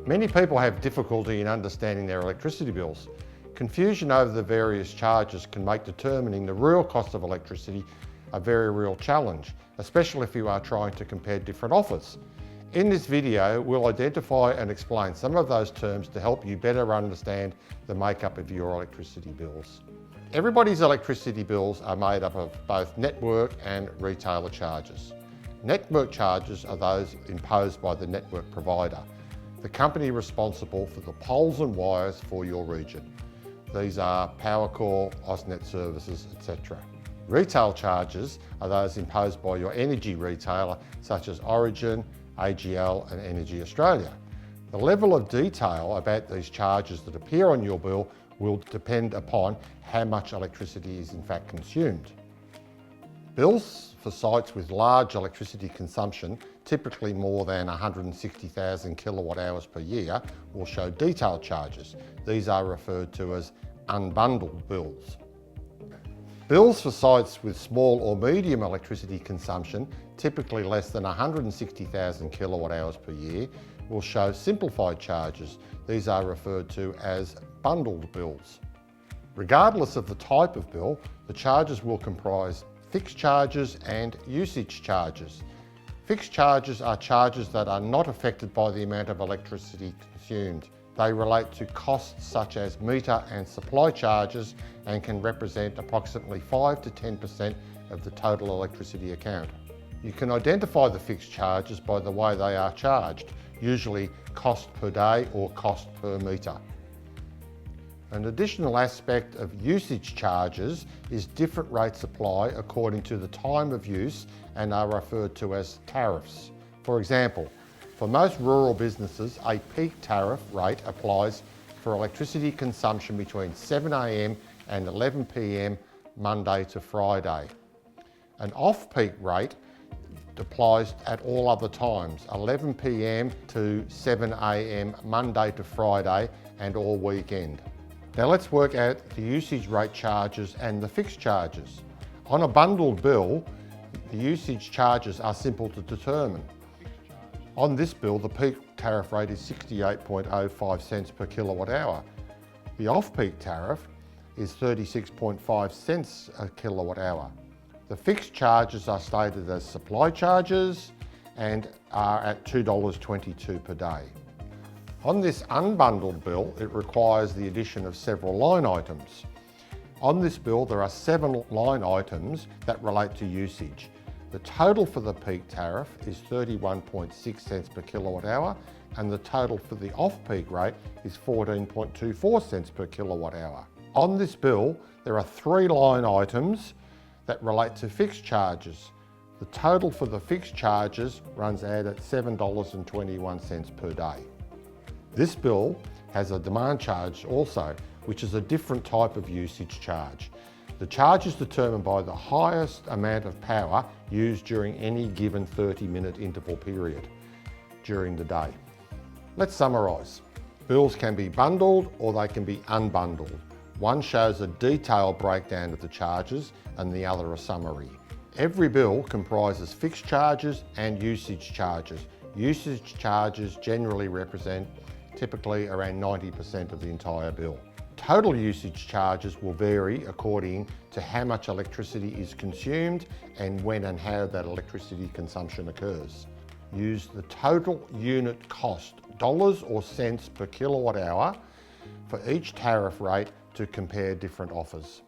Many people have difficulty in understanding their electricity bills. Confusion over the various charges can make determining the real cost of electricity a very real challenge, especially if you are trying to compare different offers. In this video, we'll identify and explain some of those terms to help you better understand the makeup of your electricity bills. Everybody's electricity bills are made up of both network and retailer charges. Network charges are those imposed by the network provider, the company responsible for the poles and wires for your region. These are Powercore, AusNet Services, etc. Retail charges are those imposed by your energy retailer such as Origin, AGL and Energy Australia. The level of detail about these charges that appear on your bill will depend upon how much electricity is in fact consumed. Bills for sites with large electricity consumption, typically more than 160,000 kilowatt hours per year, will show detailed charges. These are referred to as unbundled bills. Bills for sites with small or medium electricity consumption, typically less than 160,000 kilowatt hours per year, will show simplified charges. These are referred to as bundled bills. Regardless of the type of bill, the charges will comprise fixed charges and usage charges. Fixed charges are charges that are not affected by the amount of electricity consumed. They relate to costs such as meter and supply charges and can represent approximately 5 to 10% of the total electricity account. You can identify the fixed charges by the way they are charged, usually cost per day or cost per meter. An additional aspect of usage charges is different rates apply according to the time of use and are referred to as tariffs. For example, for most rural businesses, a peak tariff rate applies for electricity consumption between 7 AM and 11 PM Monday to Friday. An off-peak rate applies at all other times, 11 PM to 7 AM Monday to Friday and all weekend. Now let's work out the usage rate charges and the fixed charges. On a bundled bill, the usage charges are simple to determine. On this bill, the peak tariff rate is 68.05 cents per kilowatt hour. The off-peak tariff is 36.5 cents a kilowatt hour. The fixed charges are stated as supply charges and are at $2.22 per day. On this unbundled bill, it requires the addition of several line items. On this bill, there are 7 line items that relate to usage. The total for the peak tariff is 31.6 cents per kilowatt hour, and the total for the off-peak rate is 14.24 cents per kilowatt hour. On this bill, there are 3 line items that relate to fixed charges. The total for the fixed charges runs out at $7.21 per day. This bill has a demand charge also, which is a different type of usage charge. The charge is determined by the highest amount of power used during any given 30-minute interval period during the day. Let's summarise. Bills can be bundled or they can be unbundled. One shows a detailed breakdown of the charges and the other a summary. Every bill comprises fixed charges and usage charges. Usage charges generally represent typically around 90% of the entire bill. Total usage charges will vary according to how much electricity is consumed and when and how that electricity consumption occurs. Use the total unit cost, dollars or cents per kilowatt hour, for each tariff rate to compare different offers.